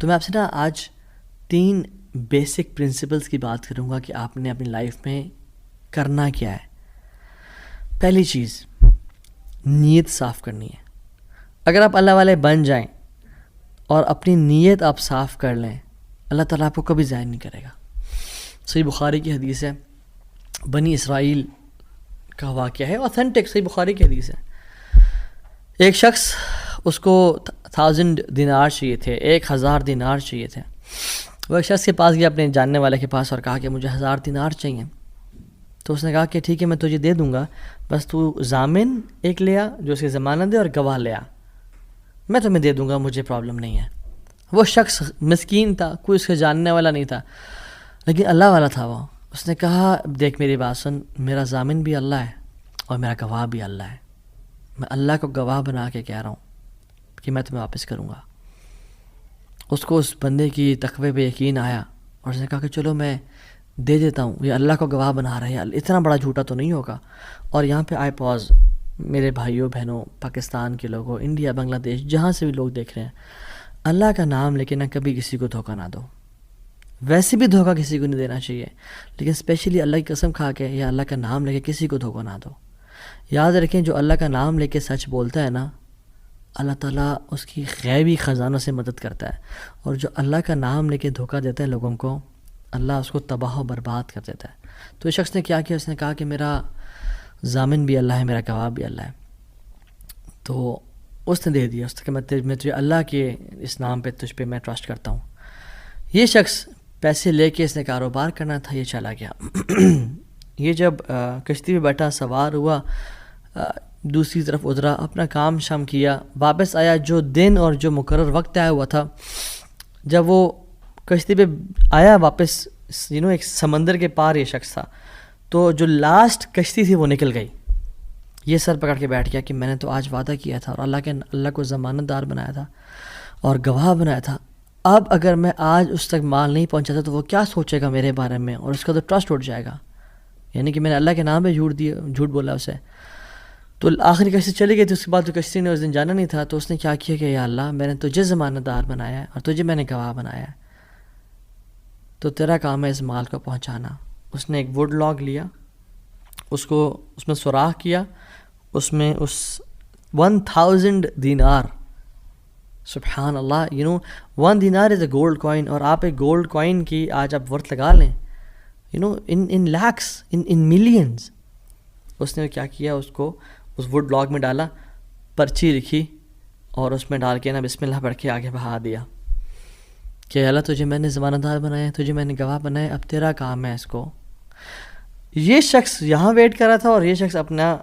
تو میں آپ سے نا آج 3 بیسک پرنسپلز کی بات کروں گا کہ آپ نے اپنی لائف میں کرنا کیا ہے. پہلی چیز، نیت صاف کرنی ہے. اگر آپ اللہ والے بن جائیں اور اپنی نیت آپ صاف کر لیں، اللہ تعالیٰ آپ کو کبھی ضائع نہیں کرے گا. صحیح بخاری کی حدیث ہے، بنی اسرائیل کا واقعہ ہے، اوتھینٹک صحیح بخاری کی حدیث ہے. ایک شخص، اس کو 1000 دینار چاہیے تھے، 1000 دینار چاہیے تھے. وہ ایک شخص کے پاس گیا اپنے جاننے والے کے پاس اور کہا کہ مجھے 1000 دینار چاہیے. تو اس نے کہا کہ ٹھیک ہے میں تجھے دے دوں گا، بس تو ضامن ایک لے آ جو اس کی ضمانت دے اور گواہ لے آ، میں تمہیں دے دوں گا، مجھے پرابلم نہیں ہے. وہ شخص مسکین تھا، کوئی اس کے جاننے والا نہیں تھا، لیکن اللہ والا تھا وہ. اس نے کہا دیکھ میری بات سن، میرا ضامن بھی اللہ ہے اور میرا گواہ بھی اللہ ہے، میں اللہ کو گواہ بنا کے کہہ رہا ہوں کہ میں تمہیں واپس کروں گا. اس کو اس بندے کی تقوی پہ یقین آیا اور اس نے کہا کہ چلو میں دے دیتا ہوں، یہ اللہ کو گواہ بنا رہے ہیں، اتنا بڑا جھوٹا تو نہیں ہوگا. اور یہاں پہ آئے پاز میرے بھائیوں بہنوں، پاکستان کے لوگوں، انڈیا، بنگلہ دیش، جہاں سے بھی لوگ دیکھ رہے ہیں، اللہ کا نام لے کے نہ کبھی کسی کو دھوکہ نہ دو. ویسے بھی دھوکہ کسی کو نہیں دینا چاہیے، لیکن اسپیشلی اللہ کی قسم کھا کے یا اللہ کا نام لے کے کسی کو دھوکہ نہ دو. یاد رکھیں جو اللہ کا نام لے کے سچ بولتا ہے نا، اللہ تعالیٰ اس کی غیبی خزانوں سے مدد کرتا ہے، اور جو اللہ کا نام لے کے دھوکہ دیتا ہے لوگوں کو، اللہ اس کو تباہ و برباد کر دیتا ہے. تو اس شخص نے کیا کیا، اس نے کہا کہ میرا ضامن بھی اللہ ہے، میرا گواہ بھی اللہ ہے. تو اس نے دے دیا، اس نے کہ میں تجھے اللہ کے اس نام پہ تجھ پہ میں ٹرسٹ کرتا ہوں. یہ شخص پیسے لے کے اس نے کاروبار کرنا تھا، یہ چلا گیا. یہ جب کشتی پہ بیٹھا، سوار ہوا، دوسری طرف اترا، اپنا کام شام کیا، واپس آیا. جو دن اور جو مقرر وقت آیا ہوا تھا، جب وہ کشتی پہ آیا واپس، ایک سمندر کے پار یہ شخص تھا، تو جو لاسٹ کشتی تھی وہ نکل گئی. یہ سر پکڑ کے بیٹھ گیا کہ میں نے تو آج وعدہ کیا تھا اور اللہ کو ضمانت دار بنایا تھا اور گواہ بنایا تھا. اب اگر میں آج اس تک مال نہیں پہنچاتا تو وہ کیا سوچے گا میرے بارے میں، اور اس کا تو ٹرسٹ اٹھ جائے گا، یعنی کہ میں نے اللہ کے نام پہ جھوٹ بولا اسے. تو آخری کشتی چلی گئی تھی. اس کے بعد تو کشتی نے اس دن جانا نہیں تھا، تو اس نے کیا کیا کہ یا اللہ میں نے تجھے ضمانت دار بنایا ہے اور تجھے میں نے گواہ بنایا ہے، تو تیرا کام ہے اس مال کو پہنچانا. اس نے ایک ووڈ لاگ لیا، اس میں سوراخ کیا، اس میں اس 1000 دینار، سبحان اللہ، 1 دینار از اے گولڈ کوائن. اور آپ ایک گولڈ کوائن کی آج آپ ورتھ لگا لیں، ان لیکس، ان ملینز. اس نے کیا کیا، اس کو اس ووڈ لاگ میں ڈالا، پرچی لکھی اور اس میں ڈال کے نا بسم اللہ پڑھ کے آگے بہا دیا کہ اللہ تجھے میں نے ضمانت دار بنایا ہے، تجھے میں نے گواہ بنایا، اب تیرا کام ہے اس کو. یہ شخص یہاں ویٹ کر رہا تھا اور یہ شخص اپنا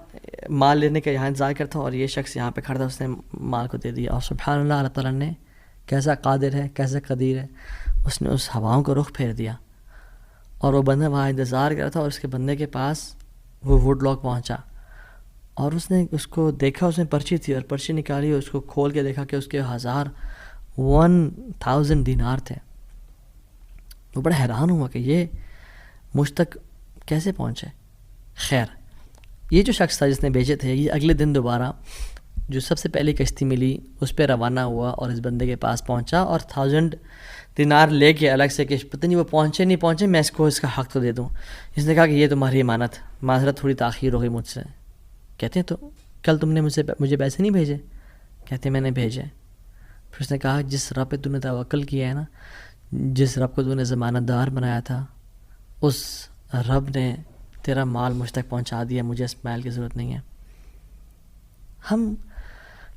مال لینے کا یہاں انتظار کرتا تھا، اور یہ شخص یہاں پہ کھڑا تھا، اس نے مال کو دے دیا. اور سبحان اللہ، اللہ تعالیٰ نے کیسا قادر ہے، کیسا قدیر ہے، اس نے اس ہواؤں کو رخ پھیر دیا. اور وہ بندہ وہاں انتظار کر رہا تھا، اور اس کے بندے کے پاس وہ ووڈ لاگ پہنچا اور اس نے اس کو دیکھا، اس میں پرچی تھی اور پرچی نکالی اور اس کو کھول کے دیکھا کہ اس کے 1000 دینار تھے. وہ بڑا حیران ہوا کہ یہ مجھ تک کیسے پہنچے. خیر، یہ جو شخص تھا جس نے بھیجے تھے، یہ اگلے دن دوبارہ جو سب سے پہلی کشتی ملی اس پہ روانہ ہوا اور اس بندے کے پاس پہنچا اور 1000 دینار لے کے الگ سے کہ پتہ نہیں وہ پہنچے نہیں پہنچے، میں اس کو اس کا حق تو دے دوں. اس نے کہا کہ یہ تمہاری امانت، معذرت تھوڑی تاخیر ہو گئی مجھ سے. کہتے ہیں تو کل تم نے مجھے پیسے نہیں بھیجے؟ کہتے ہیں میں نے بھیجے. پھر اس نے کہا جس رب پہ تم نے توکل کیا ہے نا، جس رب کو تم نے ضمانت دار بنایا تھا، اس رب نے تیرا مال مجھ تک پہنچا دیا، مجھے اس مال کی ضرورت نہیں ہے. ہم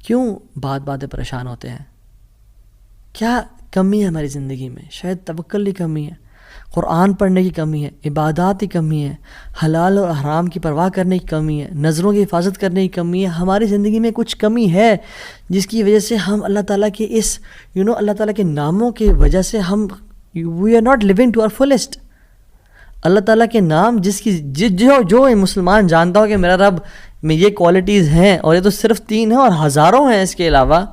کیوں بات پہ پریشان ہوتے ہیں؟ کیا کمی ہے ہماری زندگی میں؟ شاید توکل کی کمی ہے، قرآن پڑھنے کی کمی ہے، عبادات کی کمی ہے، حلال اور حرام کی پرواہ کرنے کی کمی ہے، نظروں کی حفاظت کرنے کی کمی ہے. ہماری زندگی میں کچھ کمی ہے جس کی وجہ سے ہم اللہ تعالیٰ کے اس اللہ تعالیٰ کے ناموں کی وجہ سے ہم we are not living to our fullest. Allah تعالیٰ کے نام جس کی جو مسلمان جانتا ہو کہ میرا رب میں یہ کوالٹیز ہیں، اور یہ تو صرف 3 ہیں اور ہزاروں ہیں اس کے علاوہ،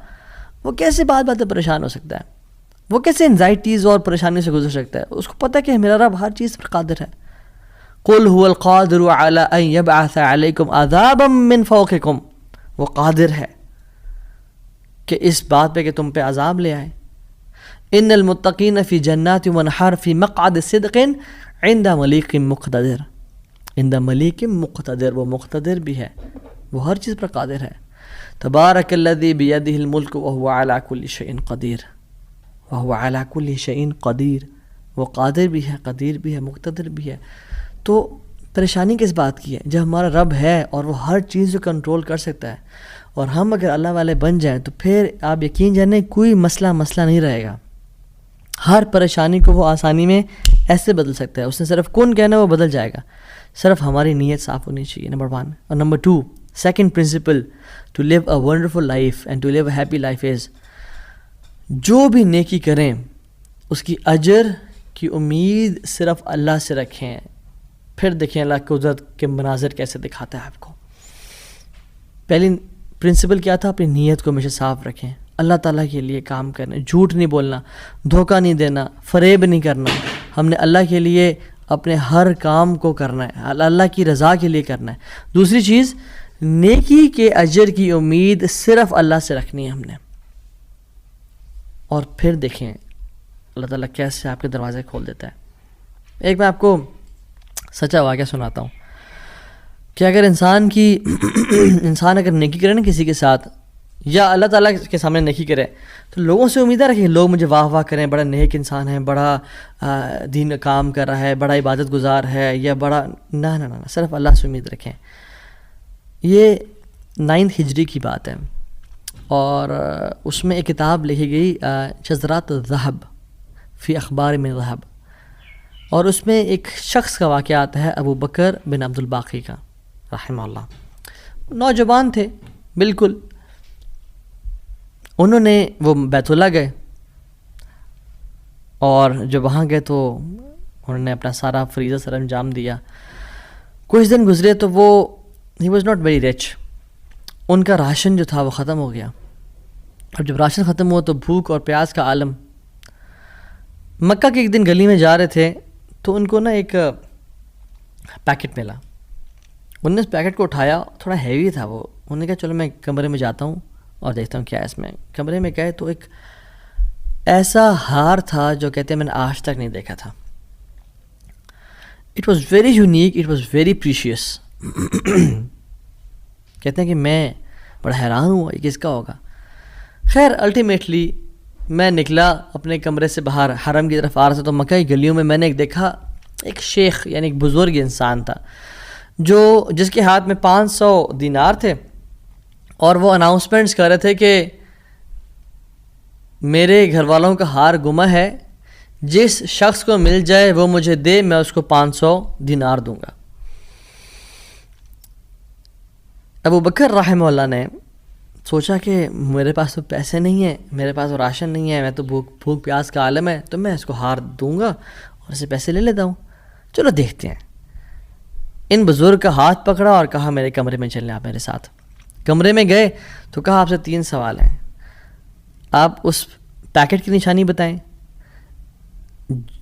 وہ کیسے بات پریشان ہو سکتا ہے؟ وہ کیسے انزائٹیز اور پریشانی سے گزر سکتا ہے؟ اس کو پتہ کہ میرا رب ہر چیز پر قادر ہے. قل هو القادر على ان يبعث عليكم عذابا من فوقكم. وہ قادر ہے کہ اس بات پہ کہ تم پہ عذاب لے آئے. ان المتقین فی جنات ونہر فی مقعد صدق عند ملیک مقتدر. عند ملیک مقتدر، وہ مقتدر بھی ہے، وہ ہر چیز پر قادر ہے. تبارک الذی بیدہ الملک وہو علی کل شیء قدیر. وہو علی کل شیء قدیر، وہ قادر بھی ہے، قدیر بھی ہے، مقتدر بھی ہے. تو پریشانی کس بات کی ہے؟ جب ہمارا رب ہے اور وہ ہر چیز کو کنٹرول کر سکتا ہے، اور ہم اگر اللہ والے بن جائیں تو پھر آپ یقین جانیں کوئی مسئلہ نہیں رہے گا. ہر پریشانی کو وہ آسانی میں ایسے بدل سکتا ہے. اس نے صرف کون کہنا وہ بدل جائے گا، صرف ہماری نیت صاف ہونی چاہیے، نمبر 1. اور number 2، second principle to live a wonderful life and to live a happy life is, جو بھی نیکی کریں اس کی اجر کی امید صرف اللہ سے رکھیں. پھر دیکھیں اللہ قدرت کے مناظر کیسے دکھاتا ہے آپ کو. پہلی پرنسپل کیا تھا؟ اپنی نیت کو ہمیشہ صاف رکھیں، اللہ تعالیٰ کے لیے کام کرنا، جھوٹ نہیں بولنا، دھوکہ نہیں دینا، فریب نہیں کرنا. ہم نے اللہ کے لیے اپنے ہر کام کو کرنا ہے، اللہ کی رضا کے لیے کرنا ہے. دوسری چیز، نیکی کے اجر کی امید صرف اللہ سے رکھنی ہے ہم نے. اور پھر دیکھیں اللہ تعالیٰ کیسے آپ کے دروازے کھول دیتا ہے. ایک میں آپ کو سچا واقعہ سناتا ہوں کہ اگر انسان اگر نیکی کرے نا کسی کے ساتھ، یا اللہ تعالیٰ کے سامنے نیکی کرے، تو لوگوں سے امیدیں رکھیں لوگ مجھے واہ واہ کریں، بڑا نیک انسان ہے، بڑا دین کام کر رہا ہے، بڑا عبادت گزار ہے، یا بڑا نہ صرف اللہ سے امید رکھیں. یہ 9 ہجری کی بات ہے، اور اس میں ایک کتاب لکھی گئی شذرات الذہب فی اخبار من ذہب، اور اس میں ایک شخص کا واقعہ آتا ہے، ابو بکر بن عبد الباقی کا رحمہ اللہ. نوجوان تھے بالکل. انہوں نے وہ بیت اللہ گئے، اور جب وہاں گئے تو انہوں نے اپنا سارا فریضہ سر انجام دیا. کچھ دن گزرے تو وہ ہی واز ناٹ ویری رچ، ان کا راشن جو تھا وہ ختم ہو گیا. اور جب راشن ختم ہوا تو بھوک اور پیاس کا عالم. مکہ کے ایک دن گلی میں جا رہے تھے تو ان کو نا ایک پیکٹ ملا. انہوں نے اس پیکٹ کو اٹھایا، تھوڑا ہیوی تھا وہ. انہوں نے کہا چلو میں کمرے میں جاتا ہوں اور دیکھتا ہوں کیا ہے اس میں. کمرے میں گئے تو ایک ایسا ہار تھا جو کہتے ہیں میں نے آج تک نہیں دیکھا تھا. It was very unique, it was very precious. کہتے ہیں کہ میں بڑا حیران ہوا یہ کس کا ہوگا. خیر الٹیمیٹلی میں نکلا اپنے کمرے سے باہر، حرم کی طرف آ رہا تھا، تو مکہ کی گلیوں میں نے ایک دیکھا، ایک شیخ یعنی ایک بزرگ انسان تھا جس کے ہاتھ میں 500 دینار تھے، اور وہ اناؤنسمنٹس کر رہے تھے کہ میرے گھر والوں کا ہار گما ہے، جس شخص کو مل جائے وہ مجھے دے، میں اس کو 500 دینار دوں گا. ابو بکر رحمہ اللہ نے سوچا کہ میرے پاس تو پیسے نہیں ہیں، میرے پاس تو راشن نہیں ہے، میں تو بھوک پیاس کا عالم ہے، تو میں اس کو ہار دوں گا اور اسے پیسے لے لیتا ہوں. چلو دیکھتے ہیں. ان بزرگ کا ہاتھ پکڑا اور کہا میرے کمرے میں چلیں آپ میرے ساتھ. کمرے میں گئے تو کہا آپ سے 3 سوال ہیں. آپ اس پیکٹ کی نشانی بتائیں،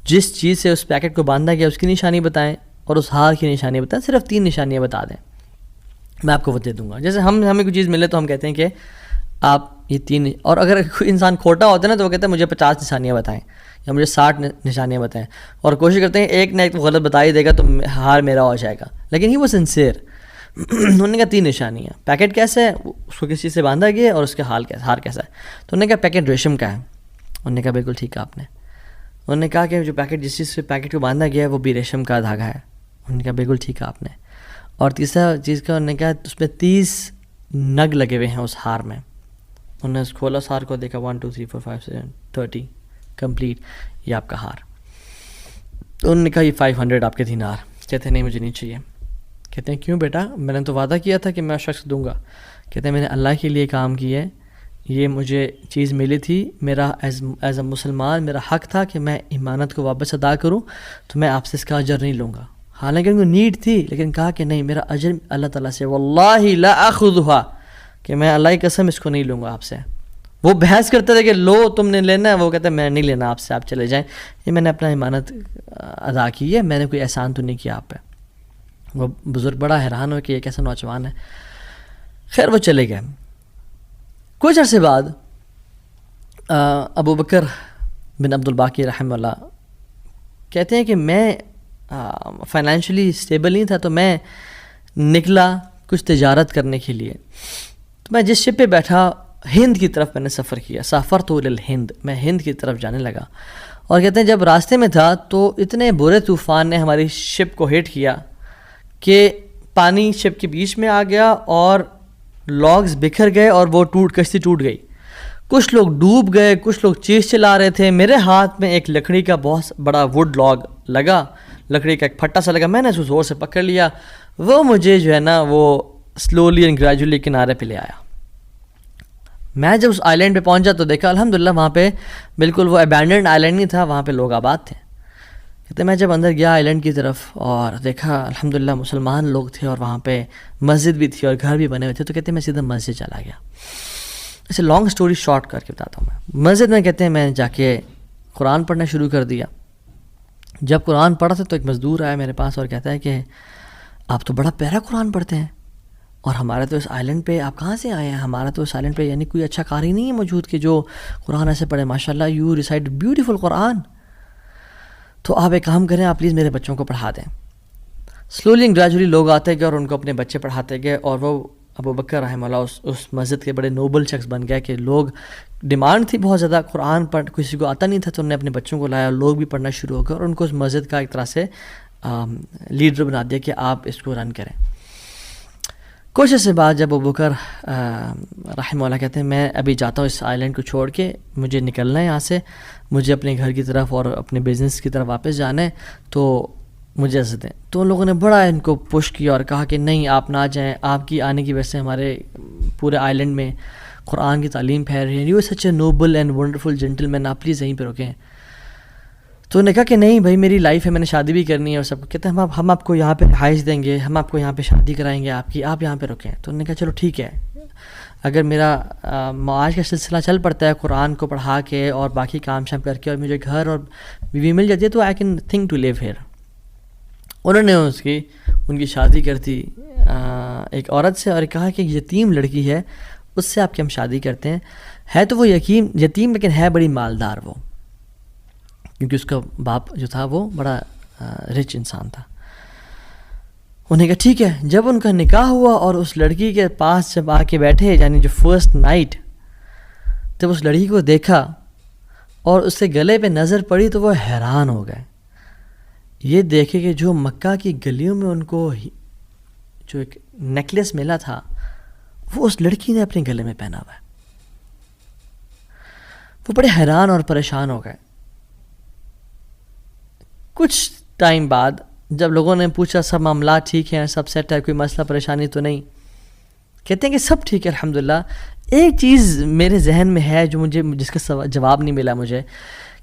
جس چیز سے اس پیکٹ کو باندھا گیا اس کی نشانی بتائیں، اور اس ہار کی نشانی بتائیں. صرف 3 نشانیاں بتا دیں، میں آپ کو وہ دے دوں گا. جیسے ہمیں کوئی چیز ملے تو ہم کہتے ہیں کہ آپ یہ 3، اور اگر کوئی انسان کھوٹا ہوتا ہے نا تو وہ کہتا ہے مجھے 50 نشانیاں بتائیں یا مجھے 60 نشانیاں بتائیں، اور کوشش کرتے ہیں ایک نہ ایک تو غلط بتا ہی دے گا تو ہار میرا ہو جائے گا. لیکن ہی وہ سنسیئر. انہوں نے کہا 3 نشانیاں. پیکٹ کیسا ہے، اس کو کس چیز سے باندھا گیا ہے، اور اس کا ہار کیسا ہے. تو انہوں نے کہا پیکٹ ریشم کا ہے. انہوں نے کہا بالکل ٹھیک ہے آپ نے. انہوں نے کہا کہ جو پیکٹ جس چیز سے پیکٹ کو باندھا گیا ہے وہ بھی ریشم کا دھاگا ہے. انہوں نے کہا بالکل ٹھیک ہے آپ نے. اور تیسرا چیز کا انہوں نے کہا اس میں 30 نگ لگے ہوئے ہیں اس ہار میں. انہوں نے کھولا اس ہار کو، دیکھا 1 2 3 4 5 6 30 کمپلیٹ، یہ آپ کا ہار. تو انہوں نے کہا یہ 500 آپ کے دینار. کہتے ہیں نہیں مجھے نہیں چاہیے. کہتے ہیں کیوں بیٹا، میں نے تو وعدہ کیا تھا کہ میں شخص دوں گا. کہتے ہیں میں نے اللہ کے لیے کام کیا ہے، یہ مجھے چیز ملی تھی، میرا ایز اے مسلمان میرا حق تھا کہ میں امانت کو واپس ادا کروں، تو میں آپ سے اس کا اجر نہیں لوں گا. حالانکہ ان کو نیڈ تھی، لیکن کہا کہ نہیں میرا اجر اللہ تعالیٰ سے، واللہ لا اخذھا، کہ میں اللہ کی قسم اس کو نہیں لوں گا آپ سے. وہ بحث کرتے تھے کہ لو تم نے لینا ہے، وہ کہتے ہیں میں نہیں لینا آپ سے، آپ چلے جائیں، یہ میں نے اپنا امانت ادا کی ہے، میں نے کوئی احسان تو نہیں کیا آپ پہ. وہ بزرگ بڑا حیران ہو کہ یہ کیسا نوجوان ہے. خیر وہ چلے گئے. کچھ عرصے بعد ابو بکر بن عبد الباقی رحمہ اللہ کہتے ہیں کہ میں فائنینشلی اسٹیبل نہیں تھا، تو میں نکلا کچھ تجارت کرنے کے لیے. تو میں جس شپ پہ بیٹھا ہند کی طرف میں نے سفر کیا، سافرت الی الہند، میں ہند کی طرف جانے لگا. اور کہتے ہیں جب راستے میں تھا تو اتنے برے طوفان نے ہماری شپ کو ہٹ کیا کہ پانی شپ کے بیچ میں آ گیا اور لاگز بکھر گئے اور وہ کشتی ٹوٹ گئی. کچھ لوگ ڈوب گئے، کچھ لوگ چیز چلا رہے تھے. میرے ہاتھ میں ایک لکڑی کا بہت بڑا ووڈ لاگ لگا، لکڑی کا ایک پھٹا سا لگا. میں نے اس کو زور سے پکڑ لیا، وہ مجھے جو ہے نا وہ سلولی اینڈ گریجولی کنارے پہ لے آیا. میں جب اس آئی لینڈ پہ پہنچا تو دیکھا الحمدللہ وہاں پہ بالکل وہ ابینڈنڈ آئی لینڈ نہیں تھا، وہاں پہ لوگ آباد تھے. کہتے میں جب اندر گیا آئی لینڈ کی طرف اور دیکھا الحمدللہ مسلمان لوگ تھے اور وہاں پہ مسجد بھی تھی اور گھر بھی بنے ہوئے تھے. تو کہتے ہیں میں سیدھا مسجد چلا گیا. اسے لانگ سٹوری شارٹ کر کے بتاتا ہوں. میں مسجد میں کہتے ہیں میں جا کے قرآن پڑھنا شروع کر دیا. جب قرآن پڑھا تھا تو ایک مزدور آیا میرے پاس اور کہتا ہے کہ آپ تو بڑا پیارا قرآن پڑھتے ہیں، اور ہمارے تو اس آئی لینڈ پہ آپ کہاں سے آئے ہیں؟ ہمارا تو اس آئی لینڈ پہ یعنی کوئی اچھا قاری نہیں ہے موجود کہ جو قرآن ایسے پڑھے. ماشاء اللہ یو ریسائٹ بیوٹیفل قرآن. تو آپ ایک کام کریں، آپ پلیز میرے بچوں کو پڑھا دیں. سلولی اینڈ گریجولی لوگ آتے گئے اور ان کو اپنے بچے پڑھاتے گئے، اور وہ ابو بکر رحمہ اللہ اس مسجد کے بڑے نوبل شخص بن گیا کہ لوگ ڈیمانڈ تھی بہت زیادہ، قرآن پڑھ کسی کو آتا نہیں تھا تو انہوں نے اپنے بچوں کو لایا اور لوگ بھی پڑھنا شروع ہو گئے اور ان کو اس مسجد کا ایک طرح سے لیڈر بنا دیا کہ آپ اس کو رن کریں. کچھ عرصے بعد جب ابو بکر رحمہ اللہ کہتے ہیں میں ابھی جاتا ہوں اس آئی لینڈ کو چھوڑ کے، مجھے نکلنا ہے یہاں سے، مجھے اپنے گھر کی طرف اور اپنے بزنس کی طرف واپس جانا ہے، تو مجھے اجازت دیں. تو ان لوگوں نے بڑا ان کو پش کیا اور کہا کہ نہیں آپ نہ جائیں، آپ کی آنے کی وجہ سے ہمارے پورے آئی لینڈ میں قرآن کی تعلیم پھیل رہی ہے، you such a noble and wonderful gentleman, آپ پلیز یہیں پہ رکیں. تو انہوں نے کہا کہ نہیں بھائی میری لائف ہے، میں نے شادی بھی کرنی ہے اور سب. کہتے ہیں ہم آپ کو یہاں پہ رہائش دیں گے، ہم آپ کو یہاں پہ شادی کرائیں گے آپ کی، آپ یہاں پہ رکیں. تو انہوں نے کہا چلو ٹھیک ہے، اگر میرا معاش کا سلسلہ چل پڑتا ہے قرآن کو پڑھا کے اور باقی کام شام کر کے اور مجھے گھر اور بیوی مل جاتی ہے تو I can think to live here. انہوں نے ان کی شادی کر دی ایک عورت سے اور کہا کہ یتیم لڑکی ہے اس سے آپ کی ہم شادی کرتے ہیں. ہے تو وہ یتیم لیکن ہے بڑی مالدار وہ، کیونکہ اس کا باپ جو تھا وہ بڑا رچ انسان تھا. انہوں نے کہا ٹھیک ہے. جب ان کا نکاح ہوا اور اس لڑکی کے پاس جب آ کے بیٹھے، یعنی جو فرسٹ نائٹ، جب اس لڑکی کو دیکھا اور اس کے گلے پہ نظر پڑی تو وہ حیران ہو گئے. یہ دیکھے کہ جو مکہ کی گلیوں میں ان کو جو ایک نیکلیس ملا تھا وہ اس لڑکی نے اپنے گلے میں پہنا ہوا ہے. وہ بڑے حیران اور پریشان ہو گئے. کچھ ٹائم بعد جب لوگوں نے پوچھا سب معاملات ٹھیک ہیں، سب سیٹ ہے، کوئی مسئلہ پریشانی تو نہیں، کہتے ہیں کہ سب ٹھیک ہے الحمدللہ. ایک چیز میرے ذہن میں ہے جس کا جواب نہیں ملا مجھے.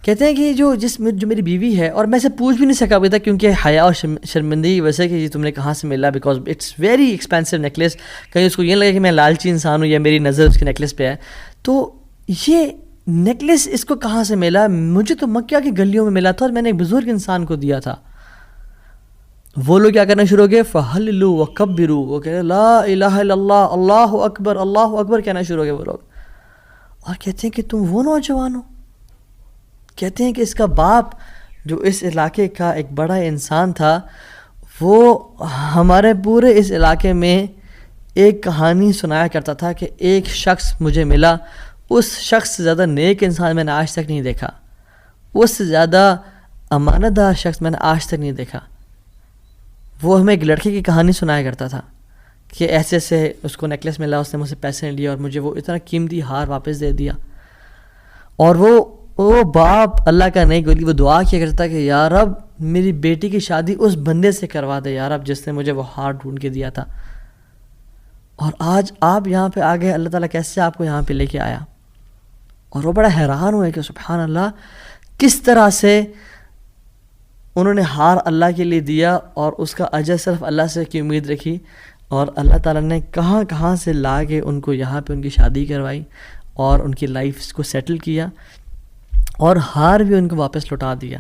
کہتے ہیں کہ جو میری بیوی ہے، اور میں سے پوچھ بھی نہیں سکا ابھی تک کیونکہ حیا اور شرمندگی ویسے کہ تم نے کہاں سے ملا، because it's very expensive necklace. کہیں اس کو یہ لگے کہ میں لالچی انسان ہوں یا میری نظر اس کے نیکلیس پہ ہے. تو یہ نیکلیس اس کو کہاں سے ملا؟ مجھے تو مکہ کی گلیوں میں ملا تھا اور میں نے ایک بزرگ انسان کو دیا تھا. وہ لوگ کیا کرنا شروع ہو گئے؟ فَحَلِّلُوا وَكَبِّرُوا، وہ کہہ رہے لا الہ الا اللہ، اللہ اکبر اللہ اکبر کہنا شروع ہو گئے وہ لوگ. اور کہتے ہیں کہ تم وہ نوجوان ہو. کہتے ہیں کہ اس کا باپ جو اس علاقے کا ایک بڑا انسان تھا، وہ ہمارے پورے اس علاقے میں ایک کہانی سنایا کرتا تھا کہ ایک شخص مجھے ملا، اس شخص سے زیادہ نیک انسان میں نے آج تک نہیں دیکھا، اس سے زیادہ امانت دار شخص میں نے آج تک نہیں دیکھا. وہ ہمیں ایک لڑکے کی کہانی سنایا کرتا تھا کہ ایسے ایسے اس کو نیکلیس ملا، اس نے مجھ سے پیسے نہیں لیے اور مجھے وہ اتنا قیمتی ہار واپس دے دیا. اور وہ باپ اللہ کا نہیں گولی، وہ دعا کیا کرتا تھا کہ یا رب میری بیٹی کی شادی اس بندے سے کروا دے یا رب جس نے مجھے وہ ہار ڈھونڈ کے دیا تھا. اور آج آپ یہاں پہ آ گئے، اللہ تعالیٰ کیسے آپ کو یہاں پہ لے کے آیا. اور وہ بڑا حیران ہوئے کہ سبحان اللہ کس طرح سے انہوں نے ہار اللہ کے لیے دیا اور اس کا اجر صرف اللہ سے کی امید رکھی، اور اللہ تعالیٰ نے کہاں کہاں سے لا کے ان کو یہاں پہ ان کی شادی کروائی اور ان کی لائف کو سیٹل کیا اور ہار بھی ان کو واپس لوٹا دیا.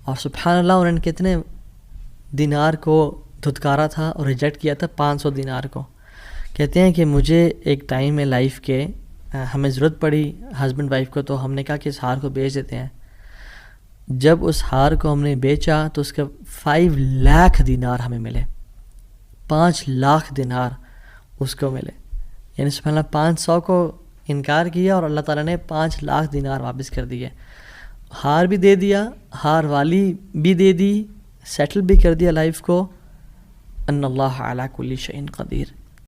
اور سبحان اللہ انہوں نے کتنے دینار کو دھتکارا تھا اور ریجیکٹ کیا تھا؟ 500 دینار کو. کہتے ہیں کہ مجھے ایک ٹائم میں لائف کے ہمیں ضرورت پڑی ہسبینڈ وائف کو، تو ہم نے کہا کہ اس ہار کو بیچ دیتے ہیں. جب اس ہار کو ہم نے بیچا تو اس کا 5 لاکھ دینار ہمیں ملے، 5 لاکھ دینار اس کو ملے. یعنی سبحان اللہ 500 کو انکار کیا اور اللہ تعالیٰ نے 5 لاکھ دینار واپس کر دیے. ہار بھی دے دیا، ہار والی بھی دے دی، سیٹل بھی کر دیا لائف کو. ان اللہ علی کل شیء قدیر.